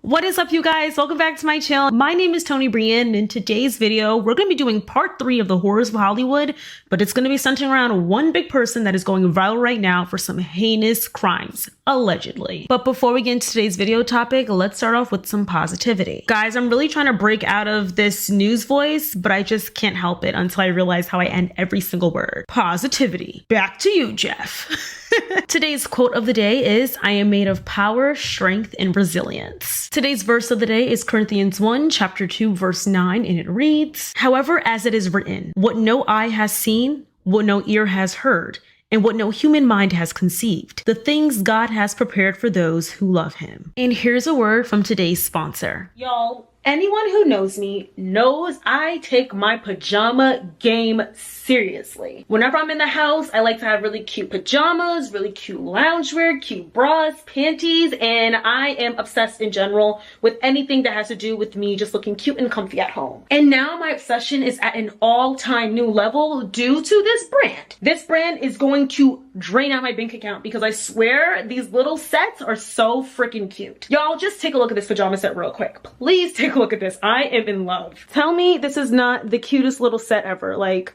What is up, you guys? Welcome back to my channel. My name is tonibryanne, and in today's video, we're going to be doing part 3 of the horrors of Hollywood, but it's going to be centering around one big person that is going viral right now for some heinous crimes, allegedly. But before we get into today's video topic, let's start off with some positivity. Guys, I'm really trying to break out of this news voice, but I just can't help it until I realize how I end every single word. Positivity. Back to you, Jeff. Today's quote of the day is, "I am made of power, strength, and resilience." Today's verse of the day is Corinthians 1, chapter 2, verse 9, and it reads, "However, as it is written, what no eye has seen, what no ear has heard, and what no human mind has conceived, the things God has prepared for those who love him." And here's a word from today's sponsor. Y'all, anyone who knows me knows I take my pajama game seriously. Whenever I'm in the house, I like to have really cute pajamas, really cute loungewear, cute bras, panties, and I am obsessed in general with anything that has to do with me just looking cute and comfy at home. And now my obsession is at an all-time new level due to this brand. This brand is going to drain out my bank account because I swear these little sets are so freaking cute. Y'all, just take a look at this pajama set real quick. Please take a look at this. I am in love. Tell me this is not the cutest little set ever. Like,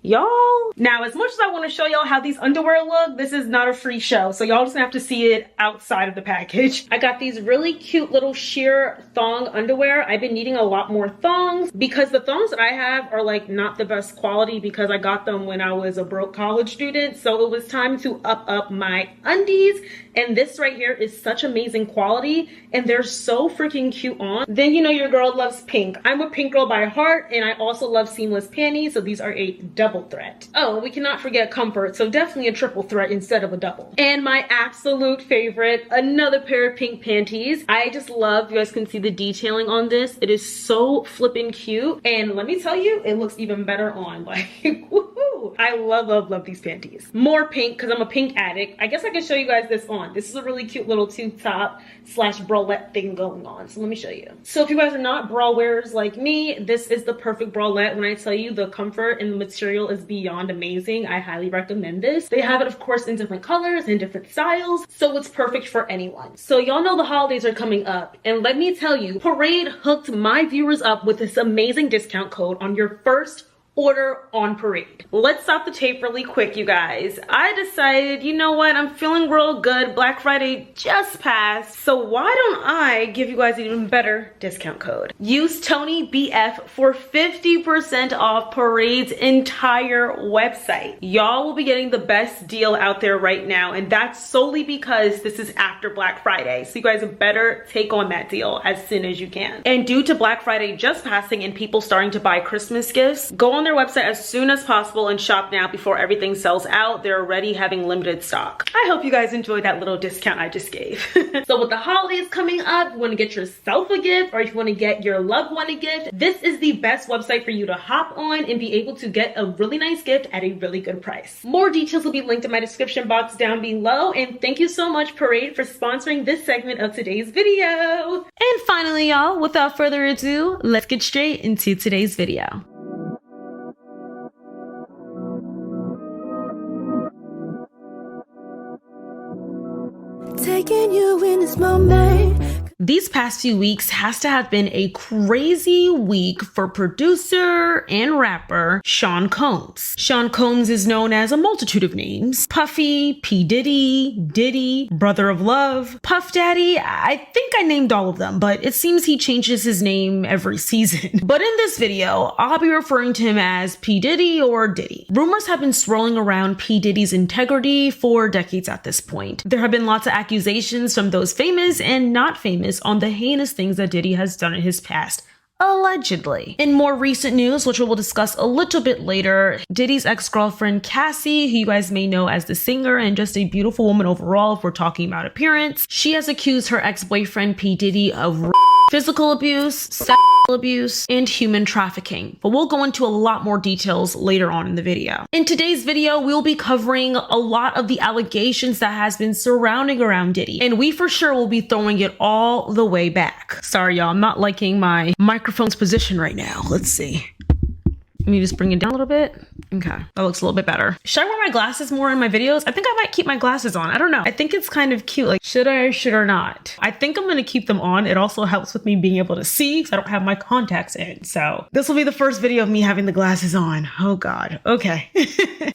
y'all. Now, as much as I want to show y'all how these underwear look, this is not a free show, so y'all just gonna have to see it outside of the package. I got these really cute little sheer thong underwear. I've been needing a lot more thongs because the thongs that I have are like not the best quality because I got them when I was a broke college student, so it was time to up my undies, and this right here is such amazing quality and they're so freaking cute on. Then you know your girl loves pink. I'm a pink girl by heart, and I also love seamless panties, so these are a double threat. Oh, we cannot forget comfort, so definitely a triple threat instead of a double. And my absolute favorite, another pair of pink panties. I just love, you guys can see the detailing on this. It is so flippin' cute, and let me tell you, it looks even better on. Like, woohoo! I love these panties. More pink, because I'm a pink addict. I guess I can show you guys this on. This is a really cute little tube top slash bralette thing going on, so let me show you. So if you guys are not bra wearers like me, this is the perfect bralette. When I tell you the comfort and the material is beyond amazing, I highly recommend this. They have it, of course, in different colors and different styles, so it's perfect for anyone. So y'all know the holidays are coming up, and let me tell you, Parade hooked my viewers up with this amazing discount code on your first order on Parade. Let's stop the tape really quick, you guys. I decided, you know what, I'm feeling real good. Black Friday just passed, so why don't I give you guys an even better discount code? Use TonyBF for 50% off Parade's entire website. Y'all will be getting the best deal out there right now, and that's solely because this is after Black Friday, so you guys better take on that deal as soon as you can. And due to Black Friday just passing and people starting to buy Christmas gifts, go on their website as soon as possible and shop now before everything sells out. They're already having limited stock. I hope you guys enjoyed that little discount I just gave. So with the holidays coming up, you want to get yourself a gift, or if you want to get your loved one a gift, this is the best website for you to hop on and be able to get a really nice gift at a really good price. More details will be linked in my description box down below, and thank you so much, Parade, for sponsoring this segment of today's video. And finally, y'all, without further ado, let's get straight into today's video. Taking you in this moment. These past few weeks has to have been a crazy week for producer and rapper Sean Combs. Sean Combs is known as a multitude of names. Puffy, P. Diddy, Brother of Love, Puff Daddy. I think I named all of them, but it seems he changes his name every season. But in this video, I'll be referring to him as P. Diddy or Diddy. Rumors have been swirling around P. Diddy's integrity for decades at this point. There have been lots of accusations from those famous and not famous on the heinous things that Diddy has done in his past, allegedly. In more recent news, which we will discuss a little bit later, Diddy's ex-girlfriend Cassie, who you guys may know as the singer and just a beautiful woman overall if we're talking about appearance, she has accused her ex-boyfriend P. Diddy of physical abuse, sexual abuse, and human trafficking. But we'll go into a lot more details later on in the video. In today's video, we'll be covering a lot of the allegations that has been surrounding around Diddy, and we for sure will be throwing it all the way back. Sorry, y'all, I'm not liking my microphone's position right now. Let's see. Let me just bring it down a little bit. Okay, that looks a little bit better. Should I wear my glasses more in my videos? I think I might keep my glasses on. I don't know. I think it's kind of cute. Like, should I or should I not? I think I'm going to keep them on. It also helps with me being able to see because I don't have my contacts in. So this will be the first video of me having the glasses on. Oh God. Okay.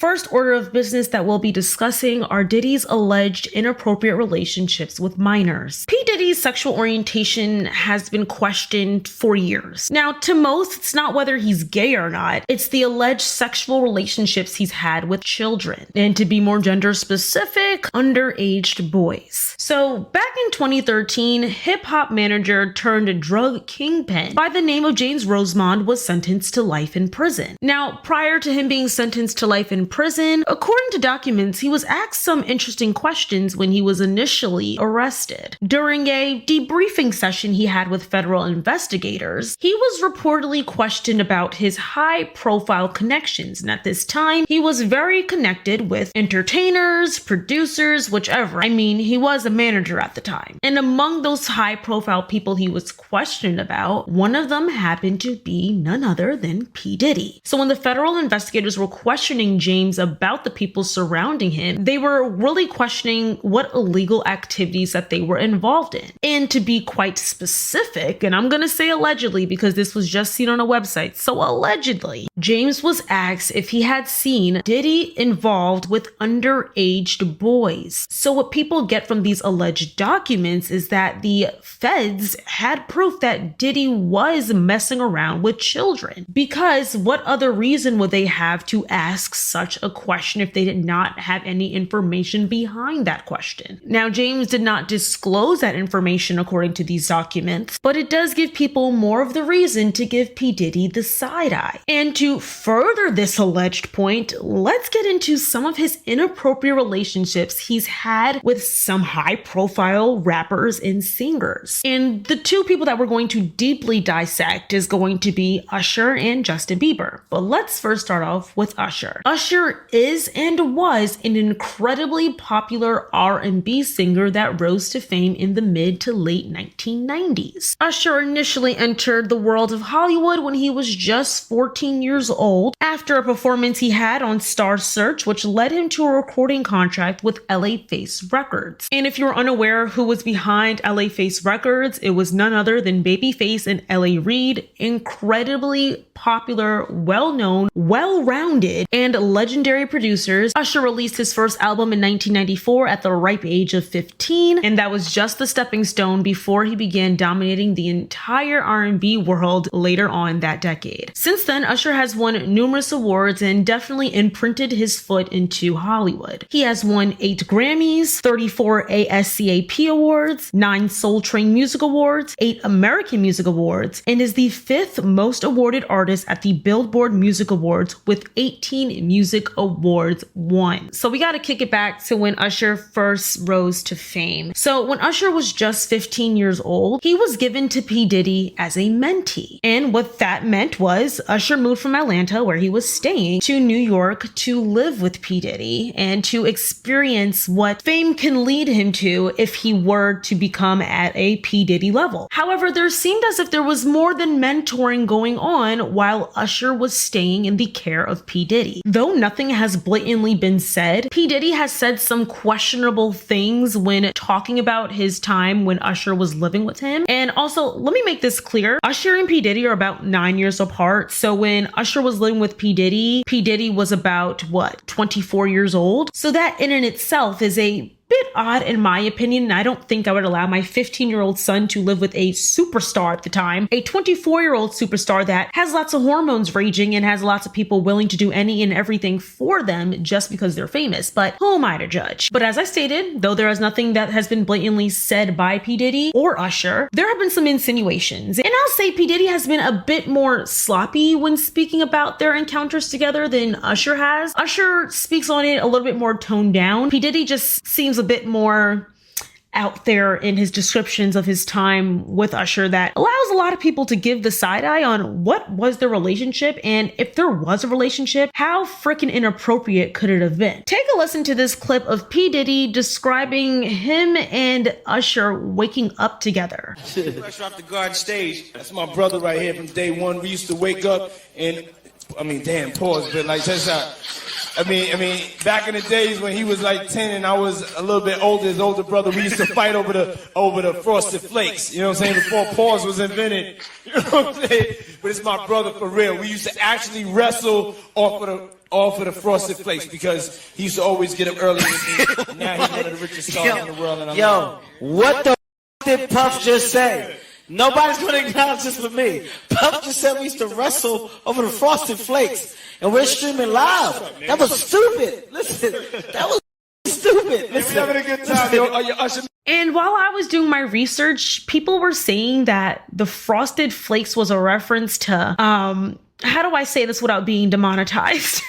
First order of business that we'll be discussing are Diddy's alleged inappropriate relationships with minors. P. Diddy's sexual orientation has been questioned for years. Now, to most, it's not whether he's gay or not. It's the alleged sexual relationships he's had with children. And to be more gender specific, underage boys. So back in 2013, hip hop manager turned drug kingpin by the name of James Rosemond was sentenced to life in prison. Now, prior to him being sentenced to life in prison, according to documents, he was asked some interesting questions when he was initially arrested. During a debriefing session he had with federal investigators, he was reportedly questioned about his high-profile connections, and at this time, he was very connected with entertainers, producers, whichever. I mean, he was a manager at the time. And among those high-profile people he was questioned about, one of them happened to be none other than P. Diddy. So when the federal investigators were questioning James about the people surrounding him, they were really questioning what illegal activities that they were involved in. And to be quite specific, and I'm gonna say allegedly because this was just seen on a website, so allegedly, James was asked if he had seen Diddy involved with underage boys. So what people get from these alleged documents is that the feds had proof that Diddy was messing around with children. Because what other reason would they have to ask such a question if they did not have any information behind that question? Now, James did not disclose that information according to these documents, but it does give people more of the reason to give P. Diddy the side eye. And to further this alleged point, let's get into some of his inappropriate relationships he's had with some high-profile rappers and singers. And the two people that we're going to deeply dissect is going to be Usher and Justin Bieber. But let's first start off with Usher. Usher is and was an incredibly popular R&B singer that rose to fame in the mid to late 1990s. Usher initially entered the world of Hollywood when he was just 14 years old after a performance he had on Star Search, which led him to a recording contract with LA Face Records. And if you're unaware who was behind LA Face Records, it was none other than Babyface and L.A. Reid, incredibly popular, well-known, well-rounded, and legendary producers. Usher released his first album in 1994 at the ripe age of 15, and that was just the stepping stone before he began dominating the entire R&B world later on that decade. Since then, Usher has won numerous awards and definitely imprinted his foot into Hollywood. He has won 8 Grammys, 34 ASCAP awards, 9 Soul Train Music Awards, 8 American Music Awards, and is the 5th most awarded artist at the Billboard Music Awards with 18 music awards won. So we got to kick it back to when Usher first rose to fame. So when Usher was just 15 years old, he was given to P. Diddy as a mentee. And what that meant was Usher moved from Atlanta, where he was staying, to New York to live with P. Diddy and to experience what fame can lead him to if he were to become at a P. Diddy level. However, there seemed as if there was more than mentoring going on while Usher was staying in the care of P. Diddy. Though nothing has blatantly been said, P. Diddy has said some questionable things when talking about his time when Usher was living with him. And also, let me make this clear, Usher and P. Diddy are about 9 years apart. So when Usher was living with P. Diddy was about, 24 years old? So that in and itself is a bit odd in my opinion, and I don't think I would allow my 15-year-old son to live with a superstar at the time, a 24-year-old superstar that has lots of hormones raging and has lots of people willing to do any and everything for them just because they're famous. But who am I to judge? But as I stated, though there is nothing that has been blatantly said by P. Diddy or Usher, there have been some insinuations. And I'll say P. Diddy has been a bit more sloppy when speaking about their encounters together than Usher has. Usher speaks on it a little bit more toned down. P. Diddy just seems a bit more out there in his descriptions of his time with Usher that allows a lot of people to give the side eye on what was the relationship, and if there was a relationship, how freaking inappropriate could it have been? Take a listen to this clip of P. Diddy describing him and Usher waking up together. Fresh off the Garden stage. That's my brother right here from day one. We used to wake up and damn, pause, but like, just I mean, back in the days when he was like 10 and I was a little bit older, his older brother, we used to fight over the Frosted Flakes. You know what I'm saying? Before pause was invented. You know what I'm saying? But it's my brother for real. We used to actually wrestle off of the Frosted Flakes because he used to always get up early with me. Now he's one of the richest stars in the world. And What the did Puff just say? Nobody's going to acknowledge this but me. Puff just said we used to wrestle over the Frosted Flakes. And we're streaming live. That was stupid. Listen, that was stupid. Listen. We're having a good time. Yo, are you Usher? And while I was doing my research, people were saying that the Frosted Flakes was a reference to, how do I say this without being demonetized?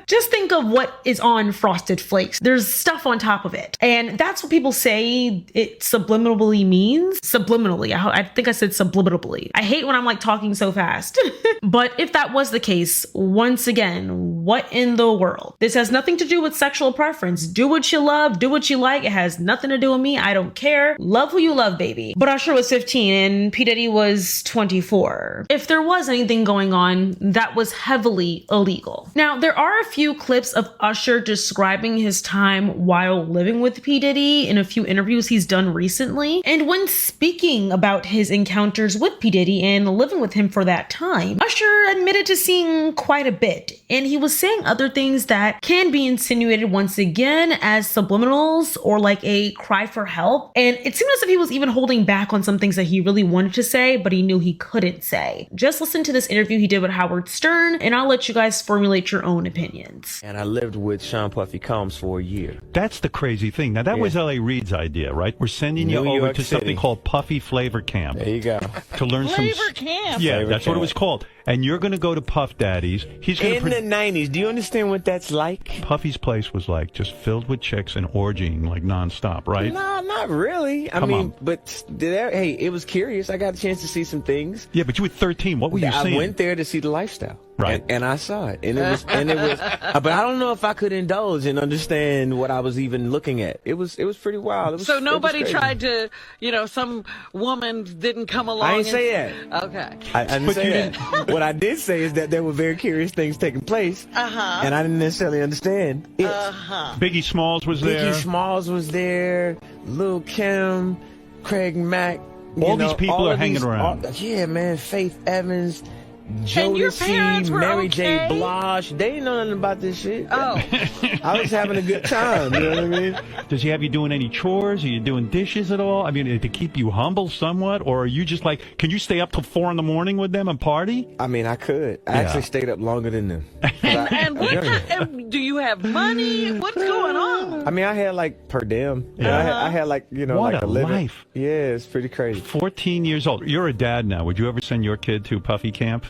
Just think of what is on Frosted Flakes. There's stuff on top of it. And that's what people say it subliminally means. Subliminally. I think I said subliminally. I hate when I'm like talking so fast. But if that was the case, once again, what in the world? This has nothing to do with sexual preference. Do what you love, do what you like. It has nothing to do with me. I don't care. Love who you love, baby. But Usher was 15 and P. Diddy was 24. If there was anything going on, that was heavily illegal. Now, there are a few clips of Usher describing his time while living with P. Diddy in a few interviews he's done recently. And when speaking about his encounters with P. Diddy and living with him for that time, Usher admitted to seeing quite a bit. And he was saying other things that can be insinuated once again as subliminals or like a cry for help. And it seemed as if he was even holding back on some things that he really wanted to say, but he knew he couldn't say. Just listen to this interview he did with Howard Stern, and I'll let you guys formulate your own opinions. And I lived with Sean Puffy Combs for a year. That's the crazy thing. Now, that was L.A. Reid's idea, right? We're sending you New over York to City. something called Puffy Flavor Camp. There you go. To learn Flavor Camp? Yeah, Flavor that's what it Camp. was called. And you're going to go to Puff Daddy's. He's going In the 90s, do you understand what that's like? Puffy's place was like just filled with chicks and orgying like nonstop, right? No, not really. I Come mean, on. but hey, it was curious. I got a chance to see some things. Yeah, but you were 13. What were you I seeing? went there to see the lifestyle. Right. And I saw it. And it was, but I don't know if I could indulge and understand what I was even looking at. It was pretty wild. It was, So nobody it was crazy. tried to, some woman didn't come along. I didn't say that. Okay. I didn't But say you that. What I did say is that there were very curious things taking place. And I didn't necessarily understand it. Biggie Smalls was there. Biggie Smalls was there. Lil' Kim, Craig Mack. All these people are hanging around. Yeah, man. Faith Evans, And your parents Jodeci, were Mary J. okay? Blige. They didn't know nothing about this shit. Oh. I was having a good time. You know what I mean? Does he have you doing any chores? Are you doing dishes at all? I mean, to keep you humble somewhat? Or are you just like, can you stay up till 4 a.m. with them and party? I mean, I could. I actually stayed up longer than them. And what do you have money? What's going on? I mean, I had like per diem. Yeah. I had like, What like a living. life. Yeah, it's pretty crazy. 14 years old. You're a dad now. Would you ever send your kid to Puffy Camp?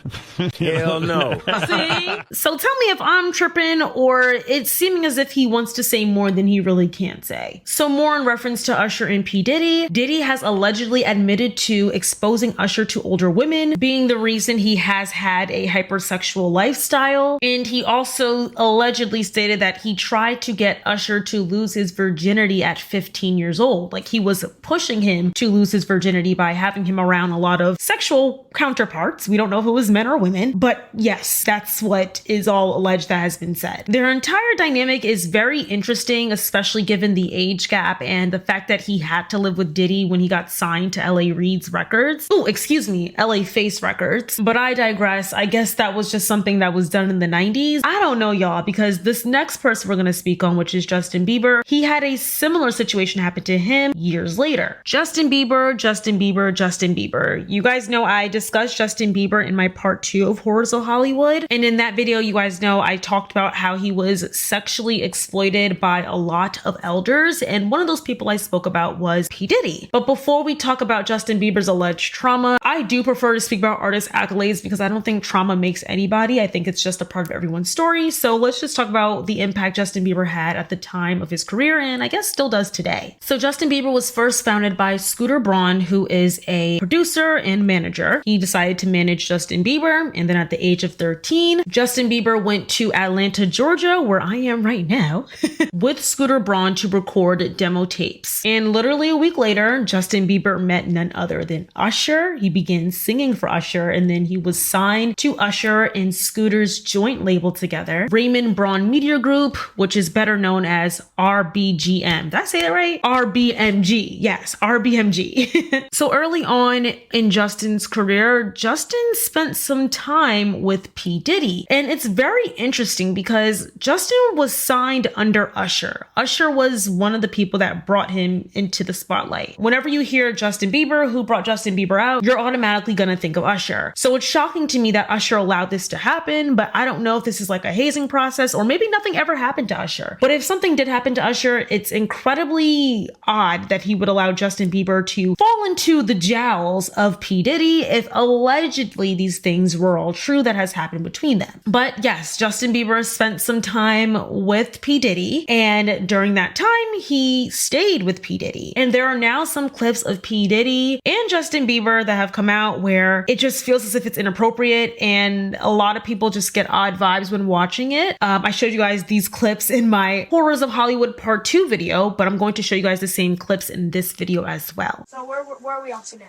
Hell no. See? So tell me if I'm tripping or it's seeming as if he wants to say more than he really can say. So more in reference to Usher and P. Diddy. Diddy has allegedly admitted to exposing Usher to older women, being the reason he has had a hypersexual lifestyle. And he also allegedly stated that he tried to get Usher to lose his virginity at 15 years old. Like he was pushing him to lose his virginity by having him around a lot of sexual counterparts. We don't know if it was men or women, but yes, that's what is all alleged that has been said. Their entire dynamic is very interesting, especially given the age gap and the fact that he had to live with Diddy when he got signed to L.A. Reid's records. Oh, excuse me, L.A. Face Records. But I digress. I guess that was just something that was done in the 90s. I don't know, y'all, because this next person we're going to speak on, which is Justin Bieber, he had a similar situation happen to him years later. Justin Bieber, Justin Bieber, Justin Bieber. You guys know I discussed Justin Bieber in my part 2 of Horrors of Hollywood. And in that video, you guys know I talked about how he was sexually exploited by a lot of elders. And one of those people I spoke about was P. Diddy. But before we talk about Justin Bieber's alleged trauma, I do prefer to speak about artist accolades because I don't think trauma makes anybody. I think it's just a part of everyone's story. So let's just talk about the impact Justin Bieber had at the time of his career and I guess still does today. So Justin Bieber was first founded by Scooter Braun, who is a producer and manager. He decided to manage Justin Bieber Bieber. And then at the age of 13, Justin Bieber went to Atlanta, Georgia, where I am right now, with Scooter Braun to record demo tapes. And literally a week later, Justin Bieber met none other than Usher. He began singing for Usher, and then he was signed to Usher and Scooter's joint label together, Raymond Braun Media Group, which is better known as RBGM. Did I say that right? RBMG. Yes, RBMG. So early on in Justin's career, Justin spent some time with P. Diddy. And it's very interesting because Justin was signed under Usher. Usher was one of the people that brought him into the spotlight. Whenever you hear Justin Bieber, who brought Justin Bieber out, you're automatically gonna think of Usher. So it's shocking to me that Usher allowed this to happen, but I don't know if this is like a hazing process or maybe nothing ever happened to Usher. But if something did happen to Usher, it's incredibly odd that he would allow Justin Bieber to fall into the jowls of P. Diddy if allegedly these things were all true that has happened between them. But yes, Justin Bieber spent some time with P. Diddy, and during that time, he stayed with P. Diddy. And there are now some clips of P. Diddy and Justin Bieber that have come out where it just feels as if it's inappropriate, and a lot of people just get odd vibes when watching it. I showed you guys these clips in my Horrors of Hollywood Part 2 video, but I'm going to show you guys the same clips in this video as well. So where are we off to now?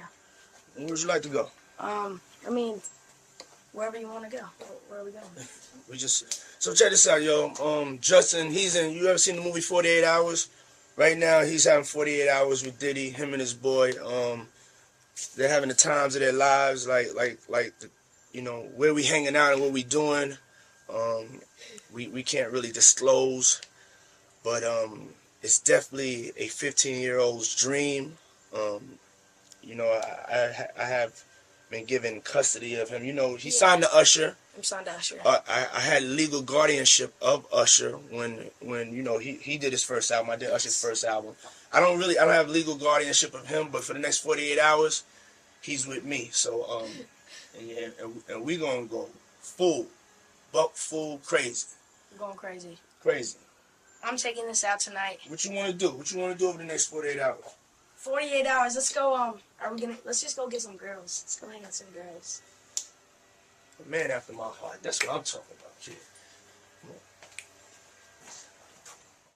Where would you like to go? I mean, wherever you want to go. Where are we going? So check this out, yo. Justin, you ever seen the movie 48 Hours? Right now, he's having 48 hours with Diddy, him and his boy. They're having the times of their lives, where we hanging out and what we doing. We can't really disclose, but it's definitely a 15-year-old's dream. I have been given custody of him. He signed to Usher. I'm signed to Usher. I had legal guardianship of Usher when he did his first album. I did Usher's first album. I don't have legal guardianship of him, but for the next 48 hours, he's with me. So and we gonna go full crazy. I'm going crazy. Crazy. I'm taking this out tonight. What you wanna do? What you wanna do over the next 48 hours? 48 hours. Let's go. Let's just go get some girls. Let's go hang out with some girls. A man after my heart. That's what I'm talking about, kid.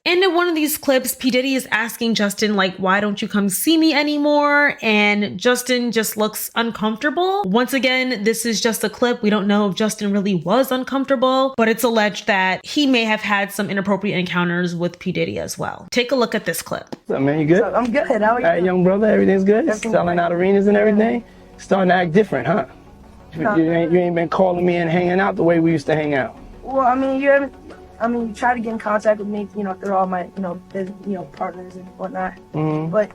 And in one of these clips, P. Diddy is asking Justin, why don't you come see me anymore? And Justin just looks uncomfortable. Once again, this is just a clip. We don't know if Justin really was uncomfortable, but it's alleged that he may have had some inappropriate encounters with P. Diddy as well. Take a look at this clip. What's up, man? You good? I'm good. How are you? All right, young brother, everything's good? Selling out arenas and everything? Starting to act different, huh? You ain't been calling me and hanging out the way we used to hang out. Well, you tried to get in contact with me, through all my, partners and whatnot. Mm-hmm. But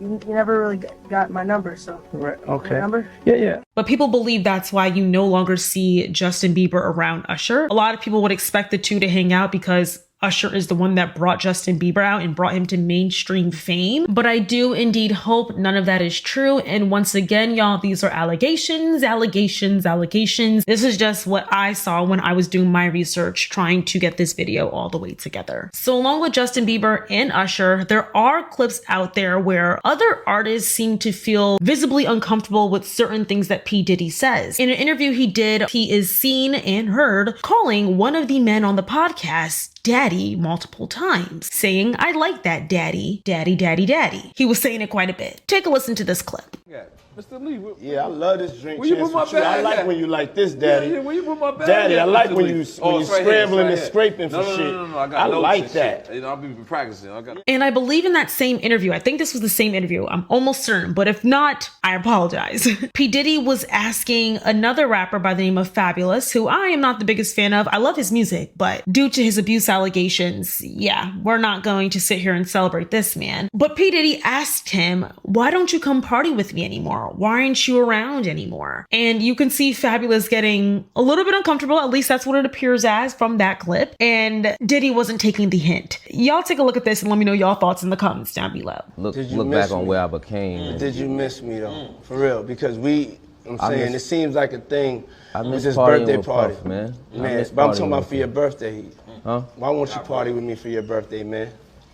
you never really got my number, so. Right, okay. My number? Yeah. But people believe that's why you no longer see Justin Bieber around Usher. A lot of people would expect the two to hang out because Usher is the one that brought Justin Bieber out and brought him to mainstream fame. But I do indeed hope none of that is true. And once again, y'all, these are allegations. This is just what I saw when I was doing my research trying to get this video all the way together. So along with Justin Bieber and Usher, there are clips out there where other artists seem to feel visibly uncomfortable with certain things that P. Diddy says. In an interview he did, he is seen and heard calling one of the men on the podcast daddy multiple times, saying, "I like that daddy, daddy, daddy, daddy." He was saying it quite a bit. Take a listen to this clip. Yeah, Mr. Lee. Yeah, I love this drink. Where you put my bag? I like when you like this, daddy. Yeah, where you put my bag? Daddy, I like when you it's right scrambling here, and scraping for shit. No, I got I notes like and that. shit. I'll be practicing. And I believe in that same interview, I think this was the same interview, I'm almost certain, but if not, I apologize. P. Diddy was asking another rapper by the name of Fabulous, who I am not the biggest fan of. I love his music, but due to his abuse allegations, yeah, we're not going to sit here and celebrate this man. But P. Diddy asked him, "Why don't you come party with me anymore? Why aren't you around anymore?" And you can see Fabulous getting a little bit uncomfortable, at least that's what it appears as from that clip. And Diddy wasn't taking the hint. Y'all take a look at this and let me know y'all thoughts in the comments down below. Look back on where I became. Did you miss me though? For real, because it seems like a thing. I with miss this partying birthday with party, Puff, man. But I'm talking about for your birthday. Huh? Why won't you party with me for your birthday, man?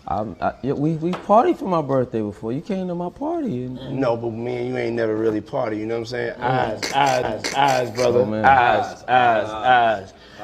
Yeah, we partied for my birthday before. You came to my party. No, but me and you ain't never really party, you know what I'm saying? Eyes, brother.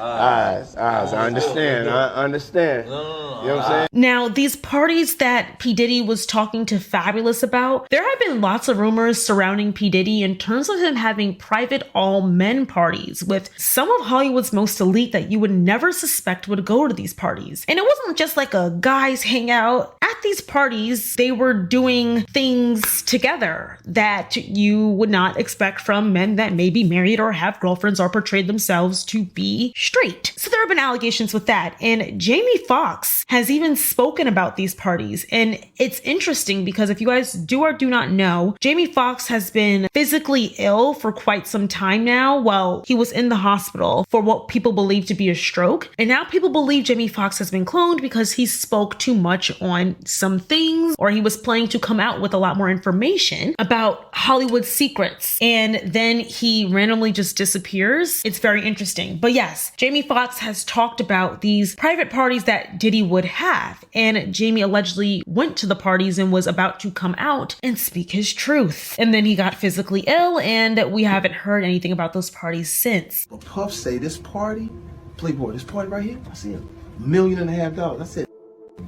Oh, Eyes. I understand. You know what I'm saying? Now, these parties that P. Diddy was talking to Fabulous about, there have been lots of rumors surrounding P. Diddy in terms of him having private all-men parties with some of Hollywood's most elite that you would never suspect would go to these parties. And it wasn't just like a guys hangout. At these parties, they were doing things together that you would not expect from men that may be married or have girlfriends or portrayed themselves to be straight. So there have been allegations with that. And Jamie Foxx has even spoken about these parties. And it's interesting because if you guys do or do not know, Jamie Foxx has been physically ill for quite some time now while he was in the hospital for what people believe to be a stroke. And now people believe Jamie Foxx has been cloned because he spoke too much on some things, or he was planning to come out with a lot more information about Hollywood secrets. And then he randomly just disappears. It's very interesting. But yes, Jamie Foxx has talked about these private parties that Diddy would have. And Jamie allegedly went to the parties and was about to come out and speak his truth. And then he got physically ill, and we haven't heard anything about those parties since. Well, Puff say this party, Playboy, this party right here, I see $1.5 million. I said,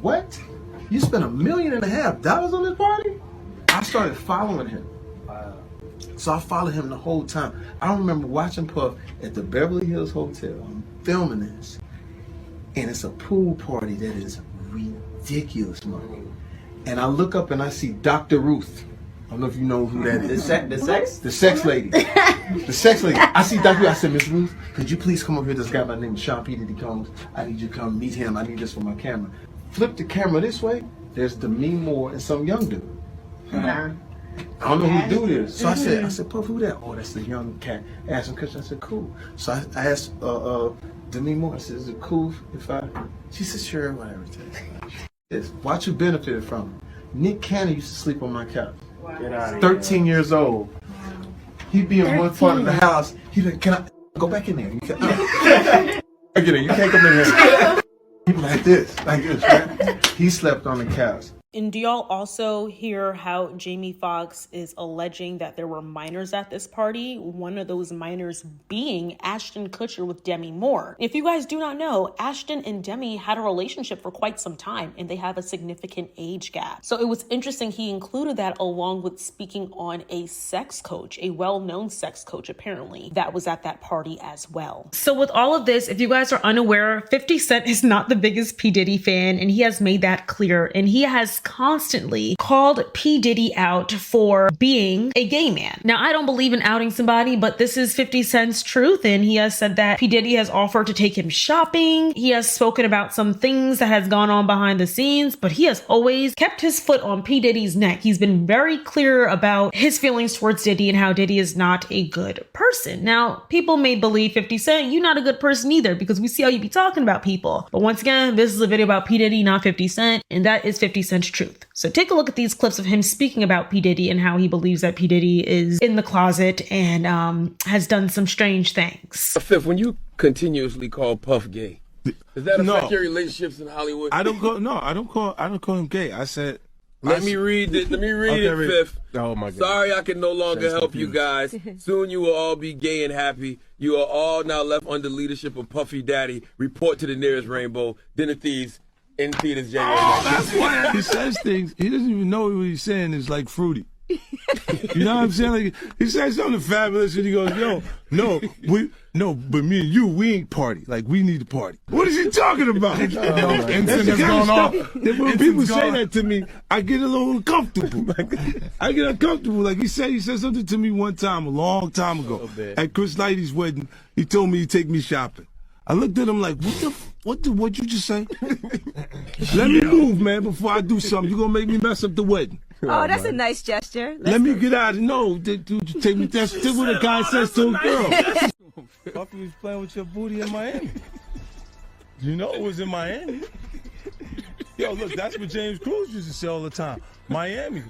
what? You spent $1.5 million on this party? I started following him. So I followed him the whole time. I remember watching Puff at the Beverly Hills Hotel. I'm filming this. And it's a pool party that is ridiculous, man. And I look up and I see Dr. Ruth. I don't know if you know who that is. The sex lady. The sex lady. I see Dr. Ruth. I said, Miss Ruth, could you please come over here? This guy by the name of Sean P. Diddy Combs. I need you to come meet him. I need this for my camera. Flip the camera this way. There's Demi Moore and some young dude. I don't know who the dude is. So I said, Puff, who that? Oh, that's the young cat. I asked him question. I said, cool. So I asked Demi Moore, I said, is it cool if I... She said, sure, whatever. Yes. Watch who benefited from it. Nick Cannon used to sleep on my couch. Wow. 13 years old. He'd be in one part of the house. He'd be like, can I go back in there? You can't, you can't come in here. He'd be like this, right? He slept on the couch. And do y'all also hear how Jamie Foxx is alleging that there were minors at this party? One of those minors being Ashton Kutcher with Demi Moore. If you guys do not know, Ashton and Demi had a relationship for quite some time and they have a significant age gap. So it was interesting he included that along with speaking on a sex coach, a well-known sex coach apparently, that was at that party as well. So with all of this, if you guys are unaware, 50 Cent is not the biggest P. Diddy fan, and he has made that clear, and he has constantly called P. Diddy out for being a gay man. Now, I don't believe in outing somebody, but this is 50 Cent's truth, and he has said that P. Diddy has offered to take him shopping. He has spoken about some things that has gone on behind the scenes, but he has always kept his foot on P. Diddy's neck. He's been very clear about his feelings towards Diddy and how Diddy is not a good person. Now, people may believe 50 Cent, you're not a good person either, because we see how you be talking about people. But once again, this is a video about P. Diddy, not 50 Cent, and that is 50 Cent's truth. So take a look at these clips of him speaking about P. Diddy and how he believes that P. Diddy is in the closet and has done some strange things. Fifth, when you continuously call Puff gay, does that affect your relationships in Hollywood? I don't call him gay. I said, Let me read it, Fifth. Oh my God. Sorry I can no longer help you guys. Soon you will all be gay and happy. You are all now left under leadership of Puffy Daddy. Report to the nearest rainbow. Dinner thieves in theaters January 19th. That's why he says things. He doesn't even know what he's saying is like fruity. You know what I'm saying? Like, he says something fabulous and he goes, yo, but me and you, we ain't party. Like, we need to party. What is he talking about? That's the kind of stuff that when people say that to me, I get a little uncomfortable. I get uncomfortable. Like he said something to me one time, a long time ago, at Chris Lighty's wedding. He told me he'd take me shopping. I looked at him like, what'd you just say? Let me move, man, before I do something. You're gonna make me mess up the wedding. Oh, that's a nice gesture. Let me get out. No, dude, take me. That's what a guy says to a girl. Puffy was playing with your booty in Miami. You know it was in Miami. Yo, look, that's what James Cruz used to say all the time. Miami.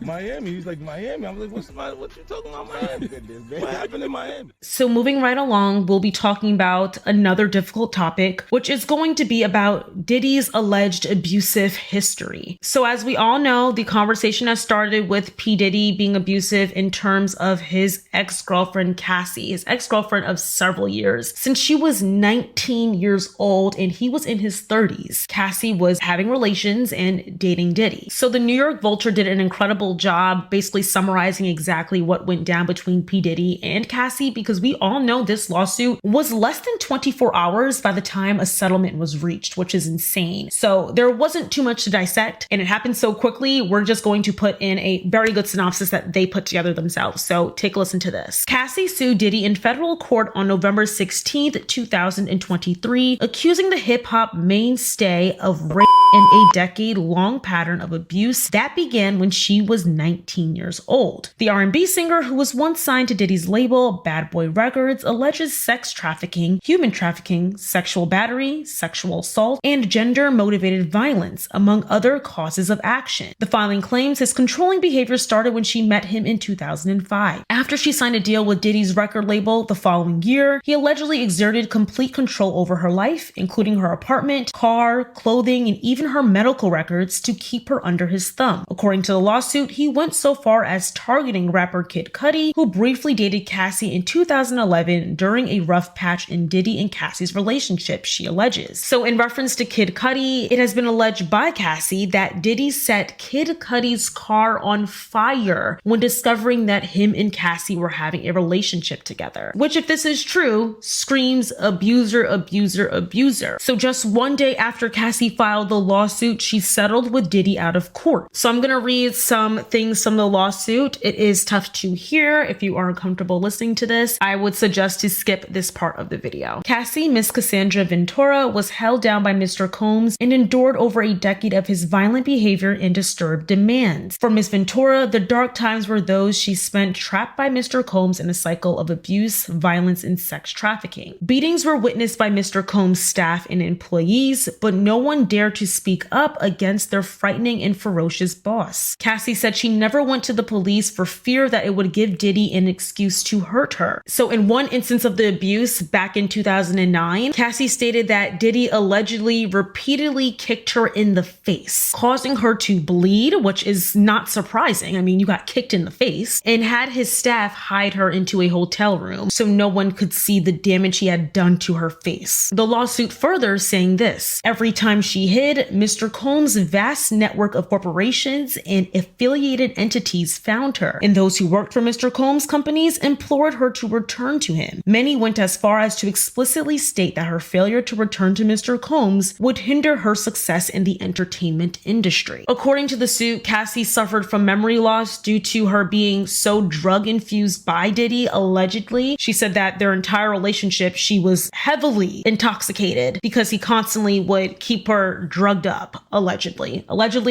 He's like, Miami. I'm like, what's the matter? What you talking about, Miami? What happened in Miami? So moving right along, we'll be talking about another difficult topic, which is going to be about Diddy's alleged abusive history. So as we all know, the conversation has started with P. Diddy being abusive in terms of his ex-girlfriend, Cassie, his ex-girlfriend of several years. Since she was 19 years old and he was in his 30s, Cassie was having relations and dating Diddy. So the New York Vulture did an incredible job basically summarizing exactly what went down between P. Diddy and Cassie, because we all know this lawsuit was less than 24 hours by the time a settlement was reached, which is insane. So there wasn't too much to dissect and it happened so quickly. We're just going to put in a very good synopsis that they put together themselves. So take a listen to this. Cassie sued Diddy in federal court on November 16th, 2023, accusing the hip-hop mainstay of rape and a decade-long pattern of abuse that began when she was 19 years old. The R&B singer, who was once signed to Diddy's label, Bad Boy Records, alleges sex trafficking, human trafficking, sexual battery, sexual assault, and gender-motivated violence, among other causes of action. The filing claims his controlling behavior started when she met him in 2005. After she signed a deal with Diddy's record label the following year, he allegedly exerted complete control over her life, including her apartment, car, clothing, and even her medical records to keep her under his thumb. According to the lawsuit, he went so far as targeting rapper Kid Cudi, who briefly dated Cassie in 2011 during a rough patch in Diddy and Cassie's relationship, she alleges. So in reference to Kid Cudi, it has been alleged by Cassie that Diddy set Kid Cudi's car on fire when discovering that him and Cassie were having a relationship together, which, if this is true, screams abuser, abuser, abuser. So just one day after Cassie filed the lawsuit, she settled with Diddy out of court. So I'm gonna read some things from the lawsuit. It is tough to hear. If you are uncomfortable listening to this, I would suggest to skip this part of the video. Cassie, Miss Cassandra Ventura, was held down by Mr. Combs and endured over a decade of his violent behavior and disturbed demands. For Miss Ventura, the dark times were those she spent trapped by Mr. Combs in a cycle of abuse, violence, and sex trafficking. Beatings were witnessed by Mr. Combs' staff and employees, but no one dared to speak up against their frightening and ferocious boss. Cassie said she never went to the police for fear that it would give Diddy an excuse to hurt her. So in one instance of the abuse back in 2009, Cassie stated that Diddy allegedly repeatedly kicked her in the face, causing her to bleed, which is not surprising. I mean, you got kicked in the face, and had his staff hide her into a hotel room so no one could see the damage he had done to her face. The lawsuit further saying this: every time she hid, Mr. Combs' vast network of corporations and affiliated entities found her, and those who worked for Mr. Combs' companies implored her to return to him. Many went as far as to explicitly state that her failure to return to Mr. Combs would hinder her success in the entertainment industry. According to the suit, Cassie suffered from memory loss due to her being so drug-infused by Diddy, allegedly. She said that their entire relationship, she was heavily intoxicated because he constantly would keep her drugged up, allegedly. Allegedly.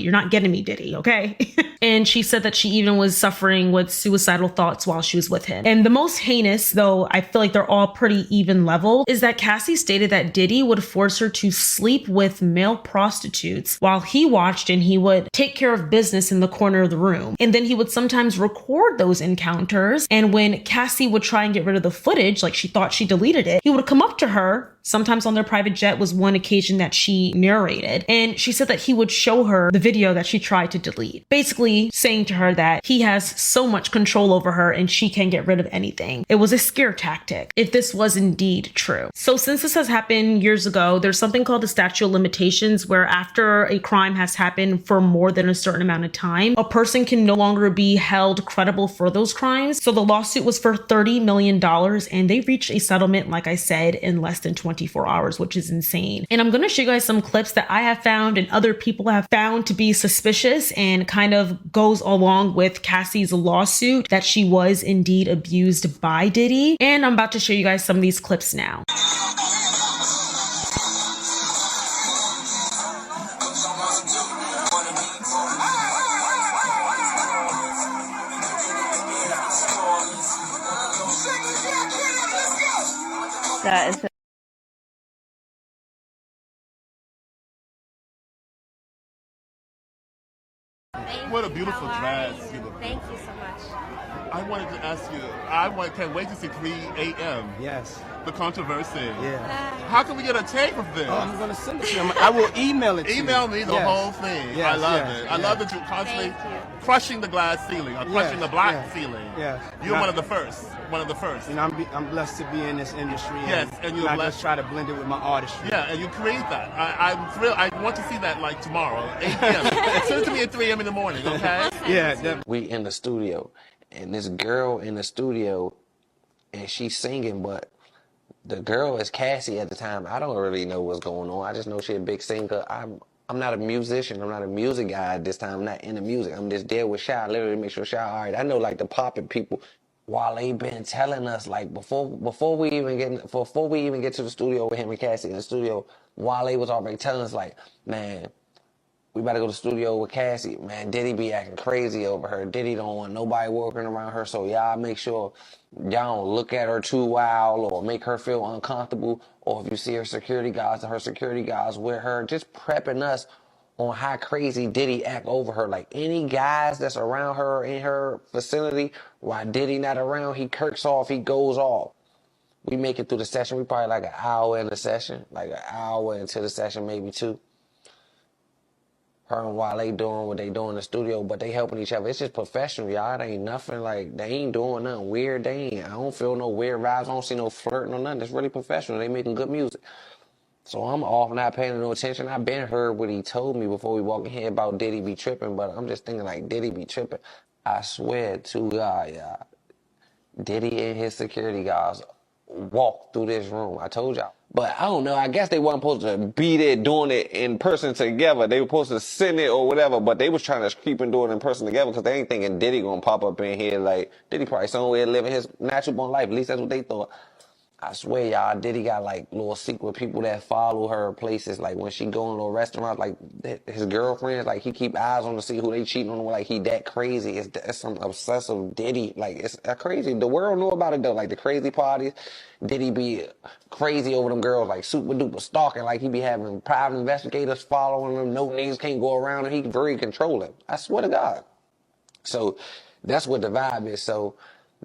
You're not getting me, Diddy, okay? And she said that she even was suffering with suicidal thoughts while she was with him. And the most heinous, though I feel like they're all pretty even level, is that Cassie stated that Diddy would force her to sleep with male prostitutes while he watched, and he would take care of business in the corner of the room. And then he would sometimes record those encounters. And when Cassie would try and get rid of the footage, like she thought she deleted it, he would come up to her. Sometimes on their private jet was one occasion that she narrated. And she said that he would show her the video that she tried to delete, basically saying to her that he has so much control over her and she can't get rid of anything. It was a scare tactic, if this was indeed true. So since this has happened years ago, there's something called the statute of limitations, where after a crime has happened for more than a certain amount of time, a person can no longer be held credible for those crimes. So the lawsuit was for $30 million and they reached a settlement, like I said, in less than 24 hours, which is insane. And I'm going to show you guys some clips that I have found and other people have found to be suspicious and kind of goes along with Cassie's lawsuit that she was indeed abused by Diddy. And I'm about to show you guys some of these clips now. That is What a beautiful dress. Thank you so much. I wanted to ask you, can't wait to see 3 a.m. Yes. The controversy. Yeah. How can we get a tape of this? Oh, I'm going to send it to you. I will email it to you. Email me the whole thing. Yes, I love it. I love that you're constantly crushing the glass ceiling, or crushing the black ceiling. Yes. You're one of the first. One of the first. You know, I'm blessed to be in this industry. Yes, and you're I blessed. just try to blend it with my artistry. Yeah, and you create that. I'm thrilled. I want to see that like tomorrow, 8 p.m. Send it to me at 3 a.m. in the morning, okay? Yeah. We in the studio, and this girl in the studio, and she's singing, but the girl is Cassie at the time. I don't really know what's going on. I just know she's a big singer. I'm not a musician. I'm not a music guy at this time. I'm not into music. I'm just there with Shy, literally make sure Shy all right. I know like the popping people. While they been telling us like before we even get to the studio with him and Cassie in the studio, Wale was already telling us like, man, we better go to the studio with Cassie. Man, Diddy be acting crazy over her. Diddy don't want nobody working around her, so y'all make sure y'all don't look at her too wild or make her feel uncomfortable. Or if you see her security guards with her, just prepping us on how crazy Diddy act over her. Like any guys that's around her in her vicinity, while Diddy not around, he kirks off, he goes off. We make it through the session. We probably like an hour in the session, like an hour into the session, maybe 2. Her and Wale doing what they doing in the studio, but they helping each other. It's just professional, y'all. It ain't nothing like, they ain't doing nothing weird. I don't feel no weird vibes. I don't see no flirting or nothing. It's really professional. They making good music. So I'm off, not paying no attention. I've been heard what he told me before we walk in here about Diddy be tripping, but I'm just thinking like Diddy be tripping. I swear to God, y'all, Diddy and his security guards walked through this room. I told y'all. But I don't know. I guess they wasn't supposed to be there doing it in person together. They were supposed to send it or whatever, but they was trying to keep and do it in person together because they ain't thinking Diddy gonna pop up in here. Like, Diddy probably somewhere living his natural born life. At least that's what they thought. I swear, y'all, Diddy got like little secret people that follow her places. Like when she go in little restaurants, like his girlfriends, like he keep eyes on to see who they cheating on. Like he that crazy. It's some obsessive Diddy. Like it's crazy. The world know about it though. Like the crazy parties, Diddy be crazy over them girls. Like super duper stalking. Like he be having private investigators following him. No niggas can't go around him. He very controlling. I swear to God. So that's what the vibe is. So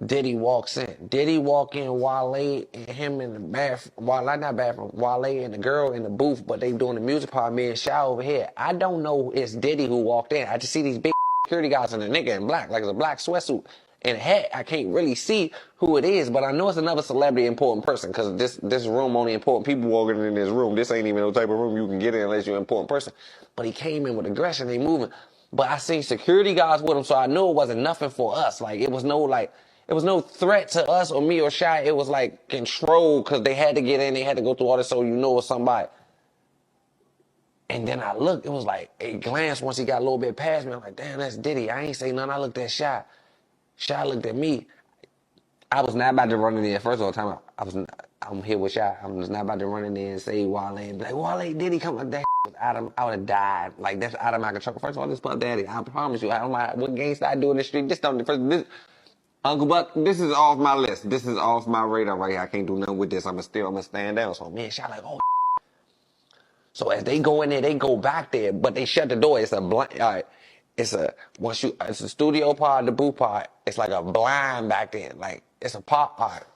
Diddy walks in. Diddy walk in, Wale and him in the bathroom. Wale and the girl in the booth, but they doing the music part. Me and Shy over here. I don't know it's Diddy who walked in. I just see these big security guys and a nigga in black, like it's a black sweatsuit and a hat. I can't really see who it is, but I know it's another celebrity important person because this room only important people walking in this room. This ain't even no type of room you can get in unless you're an important person. But he came in with aggression. They moving. But I seen security guards with him, so I knew it wasn't nothing for us. Like it was no threat to us or me or Shy. It was like control because they had to get in. They had to go through all this so you know it's somebody. And then I looked. It was like a glance once he got a little bit past me. I'm like, damn, that's Diddy. I ain't say nothing. I looked at Shy. Shy looked at me. I was not about to run in there. First of all, I'm here with Shy. I'm just not about to run in there and say Wale and be like, Wale, Diddy come like that. I would have died. Like that's out of my control. First of all, this Puff Daddy. I promise you, I don't mind what gangsta I do in the street. Uncle Buck, this is off my list. This is off my radar right here. I can't do nothing with this. I'm gonna stand down. So man, Shy like, oh. So as they go in there, they go back there, but they shut the door. It's a blind. It's a studio part, the booth part. It's like a blind back there. Like it's a pop part.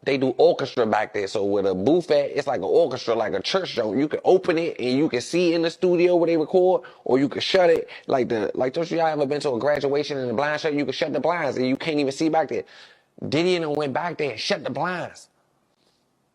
They do orchestra back there. So with a booth at, it's like an orchestra, like a church show. You can open it and you can see in the studio where they record, or you can shut it. Like don't y'all ever been to a graduation in the blind shut? You can shut the blinds and you can't even see back there. Diddy and them went back there and shut the blinds.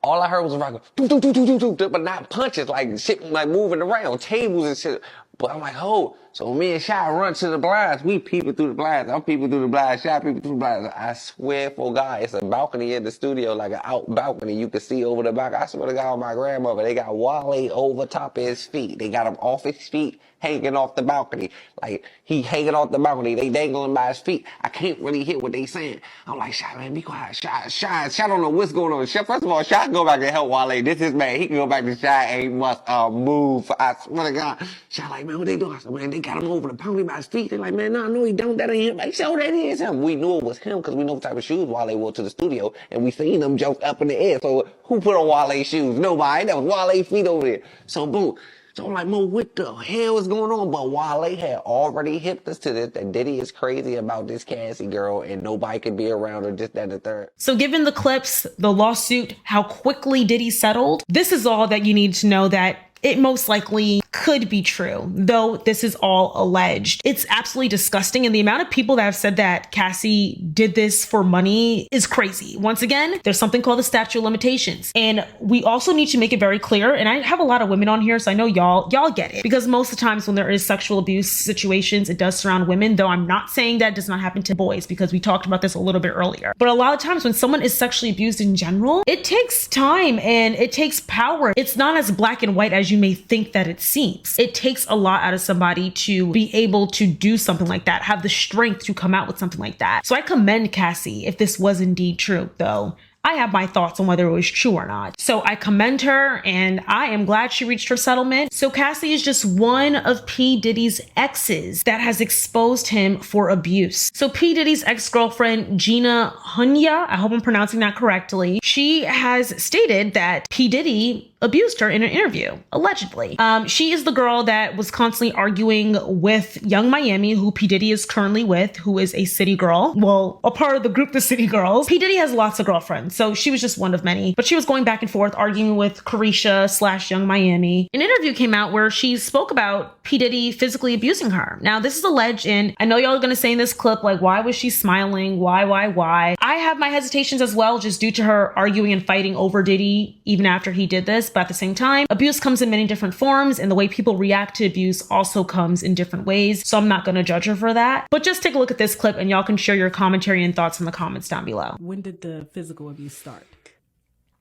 All I heard was a rock, but not punches, like shit, like moving around, tables and shit. But I'm like, oh. So me and Shy run to the blinds. We peeping through the blinds. I'm peeping through the blinds. Shy peeping through the blinds. I swear for God, it's a balcony in the studio, like an out balcony. You can see over the back. I swear to God, my grandmother, they got Wale over top of his feet. They got him off his feet, hanging off the balcony. Like, he hanging off the balcony. They dangling by his feet. I can't really hear what they saying. I'm like, Shy, man, be quiet. Shy don't know what's going on. First of all, Shy go back and help Wale. This is man. He can go back to Shy ain't must move. I swear to God. Shy like, man, what they doing? I said, man, they got him over the balcony by his feet. They're like, man, no, he don't. That ain't him. Like, so that is him. We knew it was him because we know what type of shoes Wale wore to the studio, and we seen them jump up in the air. So who put on Wale's shoes? Nobody. That was Wale's feet over there. So boom. So I'm like, Mo, what the hell is going on? But Wale had already hipped us to this, that Diddy is crazy about this Cassie girl and nobody could be around her, this, that, and the third. So given the clips, the lawsuit, how quickly Diddy settled, this is all that you need to know that it most likely could be true, though this is all alleged. It's absolutely disgusting. And the amount of people that have said that Cassie did this for money is crazy. Once again, there's something called the statute of limitations. And we also need to make it very clear. And I have a lot of women on here, so I know y'all get it. Because most of the times when there is sexual abuse situations, it does surround women, though I'm not saying that does not happen to boys, because we talked about this a little bit earlier. But a lot of times when someone is sexually abused in general, it takes time and it takes power. It's not as black and white as you may think that it seems. It takes a lot out of somebody to be able to do something like that, have the strength to come out with something like that. So I commend Cassie if this was indeed true, though I have my thoughts on whether it was true or not. So I commend her and I am glad she reached her settlement. So Cassie is just one of P. Diddy's exes that has exposed him for abuse. So P. Diddy's ex-girlfriend, Gina Hunya, I hope I'm pronouncing that correctly, she has stated that P. Diddy abused her in an interview, allegedly. She is the girl that was constantly arguing with Young Miami, who P. Diddy is currently with, who is a city girl. Well, a part of the group, the City Girls. P. Diddy has lots of girlfriends, so she was just one of many. But she was going back and forth, arguing with Carisha / Young Miami. An interview came out where she spoke about P. Diddy physically abusing her. Now, this is alleged, and I know y'all are gonna say in this clip, like, why was she smiling? Why? I have my hesitations as well, just due to her arguing and fighting over Diddy, even after he did this. But at the same time, abuse comes in many different forms, and the way people react to abuse also comes in different ways. So I'm not going to judge her for that. But just take a look at this clip and y'all can share your commentary and thoughts in the comments down below. When did the physical abuse start?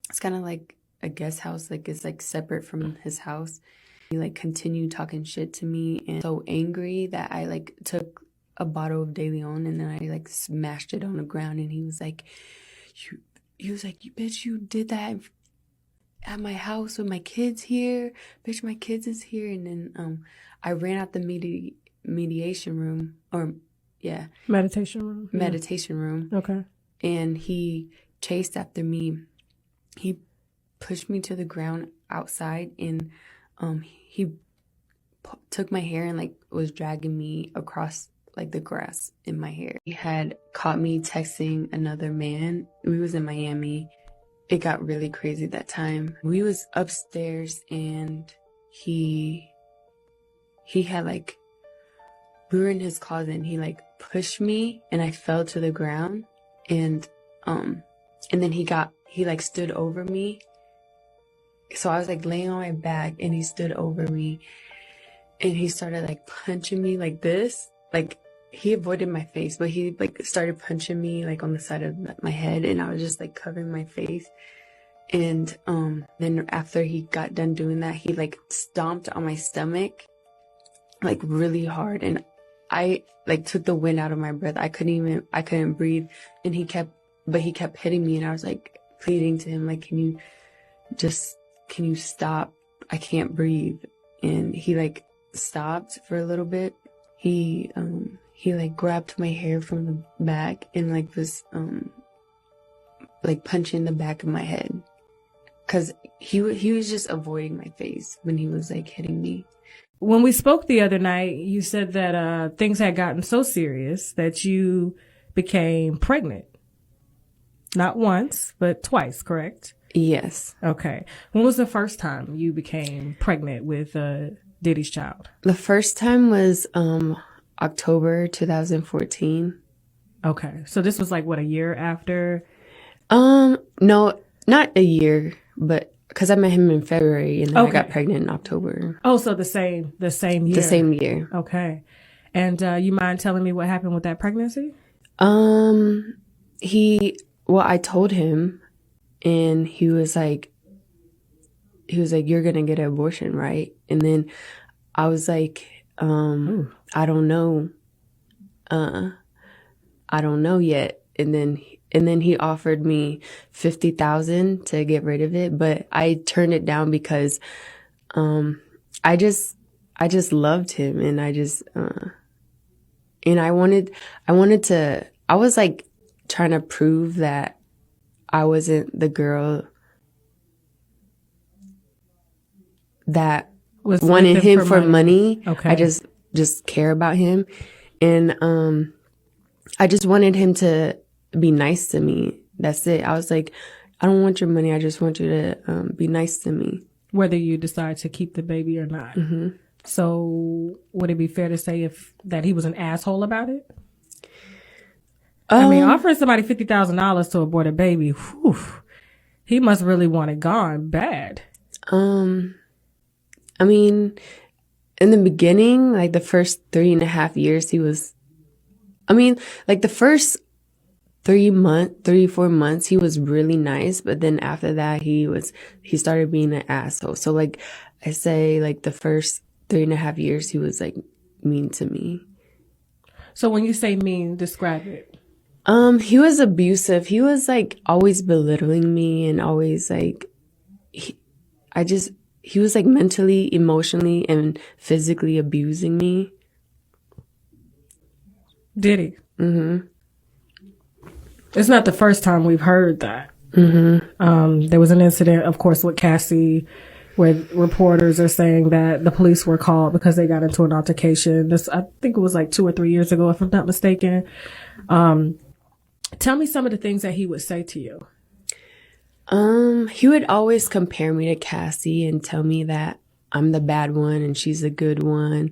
It's kind of like a guest house, like it's like separate from his house. He like continued talking shit to me and so angry that I like took a bottle of De Leon and then I like smashed it on the ground and he was like, you bitch, you did that at my house with my kids here. Bitch, my kids is here. And then I ran out the meditation room meditation room. Meditation room. Okay. And he chased after me. He pushed me to the ground outside and he took my hair and like was dragging me across like the grass in my hair. He had caught me texting another man. We was in Miami. It got really crazy that time. We was upstairs and he had like, we were in his closet and he like pushed me and I fell to the ground and then he like stood over me. So I was like laying on my back and he stood over me and he started like punching me like this. Like he avoided my face, but he like started punching me like on the side of my head and I was just like covering my face. And then after he got done doing that, he like stomped on my stomach like really hard and I like took the wind out of my breath. I couldn't breathe and he kept hitting me and I was like pleading to him like, can you stop? I can't breathe. And he like stopped for a little bit. He like grabbed my hair from the back and like was like punching the back of my head. Cause he was just avoiding my face when he was like hitting me. When we spoke the other night, you said that things had gotten so serious that you became pregnant. Not once, but twice, correct? Yes. Okay. When was the first time you became pregnant with Diddy's child? The first time was October 2014. Okay. So this was like what, a year after? No, not a year, but because I met him in February and then I got pregnant in October. Oh, so the same year. The same year. Okay. And you mind telling me what happened with that pregnancy? I told him and he was like, you're going to get an abortion, right? And then I was like, I don't know. I don't know yet. And then he offered me $50,000 to get rid of it, but I turned it down because, I just loved him and I was like trying to prove that I wasn't the girl that wanted with him for money. Okay. I just care about him. And I just wanted him to be nice to me. That's it. I was like, I don't want your money. I just want you to be nice to me. Whether you decide to keep the baby or not. Mm-hmm. So would it be fair to say that he was an asshole about it? I mean, offering somebody $50,000 to abort a baby, whew, he must really want it gone bad. I mean, in the beginning, like the first 3.5 years, he was, like the first 3-4 months, he was really nice. But then after that, he started being an asshole. So like I say, like the first 3.5 years, he was like mean to me. So when you say mean, describe it. He was abusive. He was like always belittling me and always like, he was like mentally, emotionally, and physically abusing me. Did he? Mm-hmm. It's not the first time we've heard that. Mm-hmm. There was an incident, of course, with Cassie, where reporters are saying that the police were called because they got into an altercation. I think it was like 2 or 3 years ago, if I'm not mistaken. Tell me some of the things that he would say to you. He would always compare me to Cassie and tell me that I'm the bad one and she's the good one.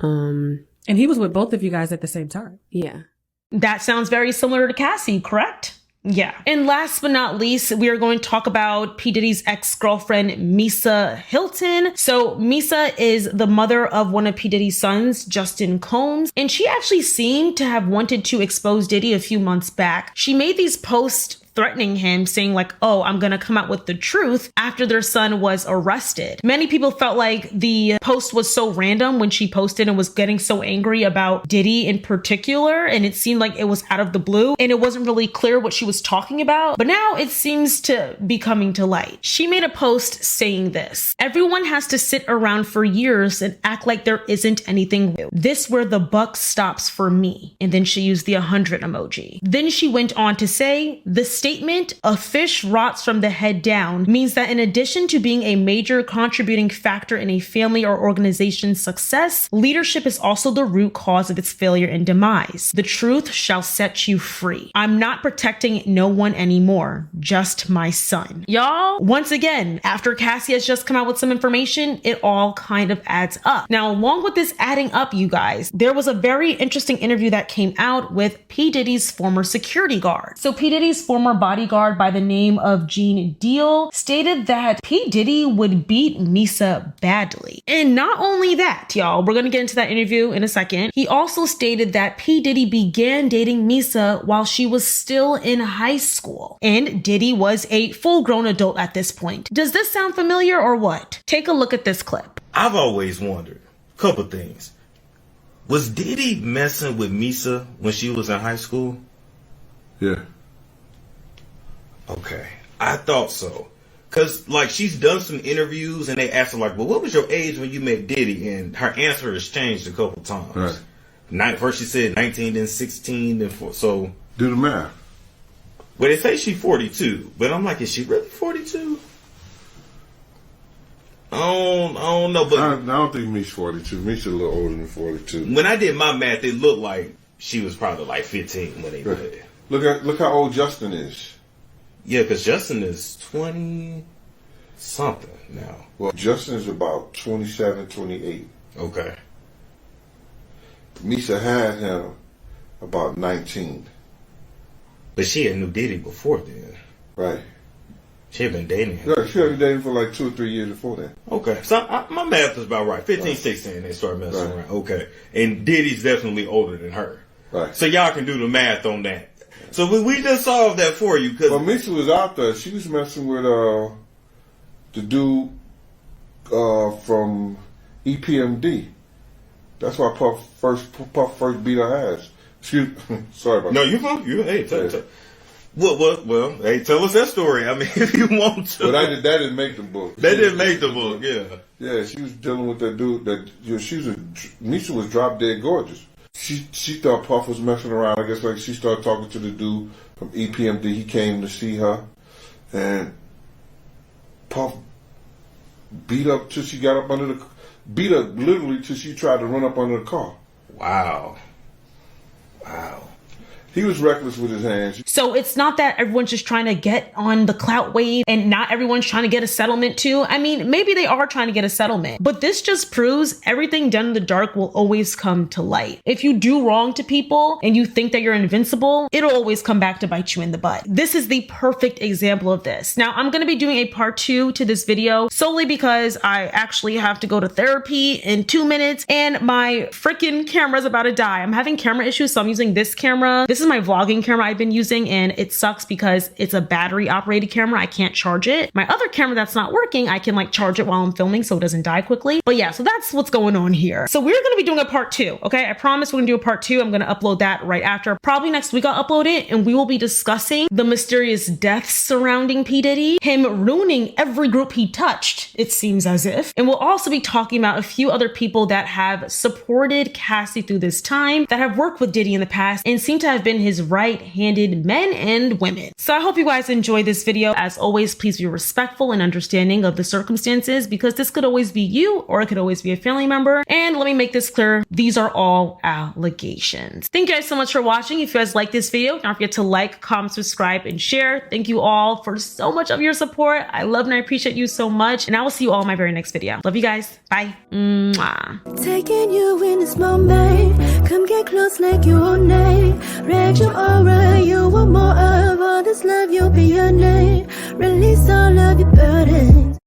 And he was with both of you guys at the same time. Yeah. That sounds very similar to Cassie, correct? Yeah. And last but not least, we are going to talk about P. Diddy's ex-girlfriend, Misa Hilton. So Misa is the mother of one of P. Diddy's sons, Justin Combs, and she actually seemed to have wanted to expose Diddy a few months back. She made these posts threatening him, saying like, oh, I'm gonna come out with the truth after their son was arrested. Many people felt like the post was so random when she posted and was getting so angry about Diddy in particular, and it seemed like it was out of the blue and it wasn't really clear what she was talking about. But now it seems to be coming to light. She made a post saying this: everyone has to sit around for years and act like there isn't anything new. This where the buck stops for me. And then she used the 100 emoji. Then she went on to say, the statement, a fish rots from the head down, means that in addition to being a major contributing factor in a family or organization's success, leadership is also the root cause of its failure and demise. The truth shall set you free. I'm not protecting no one anymore, just my son. Y'all, once again, after Cassie has just come out with some information, it all kind of adds up. Now, along with this adding up, you guys, there was a very interesting interview that came out with P. Diddy's former security guard. So P. Diddy's former bodyguard by the name of Gene Deal stated that P. Diddy would beat Misa badly. And not only that, y'all, we're gonna get into that interview in a second. He also stated that P. Diddy began dating Misa while she was still in high school. And Diddy was a full-grown adult at this point. Does this sound familiar or what? Take a look at this clip. I've always wondered a couple things. Was Diddy messing with Misa when she was in high school? Yeah. Okay. I thought so. Because, like, she's done some interviews and they asked her, like, well, what was your age when you met Diddy? And her answer has changed a couple times. Right. First she said 19, then 16, then 4. So. Do the math. Well, they say she's 42. But I'm like, is she really 42? I don't know. But I don't think Me's 42. Me's a little older than 42. When I did my math, it looked like she was probably like 15 when they did it. Look how old Justin is. Yeah, because Justin is 20 something now. Well, Justin is about 27, 28. Okay. Misa had him about 19. But she had knew Diddy before then. Right. She had been dating him. Yeah, she had been dating for like 2 or 3 years before that. Okay. So my math is about right. 15, 16, they started messing around. Okay. And Diddy's definitely older than her. Right. So y'all can do the math on that. So we just solved that for you. Well, Misa was out there. She was messing with the dude from EPMD. That's why Puff first beat her ass. Sorry about that. No, you're fine. Tell. Well, hey, tell us that story. I mean, if you want to. But that didn't make the book. That didn't make the book, yeah. Yeah, she was dealing with that dude Misa was drop dead gorgeous. She thought Puff was messing around. I guess like she started talking to the dude from EPMD. He came to see her, and Puff beat up till she got up under beat her literally till she tried to run up under the car. Wow. He was reckless with his hands. So it's not that everyone's just trying to get on the clout wave and not everyone's trying to get a settlement too. I mean, maybe they are trying to get a settlement, but this just proves everything done in the dark will always come to light. If you do wrong to people and you think that you're invincible, it'll always come back to bite you in the butt. This is the perfect example of this. Now, I'm going to be doing a part 2 to this video solely because I actually have to go to therapy in 2 minutes and my freaking camera's about to die. I'm having camera issues, so I'm using this camera. This is my vlogging camera I've been using, and it sucks because it's a battery operated camera. I can't charge it. My other camera that's not working, I can like charge it while I'm filming so it doesn't die quickly. But yeah, so that's what's going on here. So we're going to be doing a part 2. Okay. I promise we're going to do a part 2. I'm going to upload that right after. Probably next week I'll upload it, and we will be discussing the mysterious deaths surrounding P. Diddy, him ruining every group he touched, it seems as if. And we'll also be talking about a few other people that have supported Cassie through this time, that have worked with Diddy in the past and seem to have been his right-handed men and women. So I hope you guys enjoyed this video. As always, please be respectful and understanding of the circumstances, because this could always be you or it could always be a family member. And let me make this clear, these are all allegations. Thank you guys so much for watching. If you guys like this video, don't forget to like, comment, subscribe, and share. Thank you all for so much of your support. I love and I appreciate you so much. And I will see you all in my very next video. Love you guys. Bye. Mwah. Taking you in this moment. Come get close like you own name. Read your aura, you want more of all this love, you'll be your name. Release all of your burden.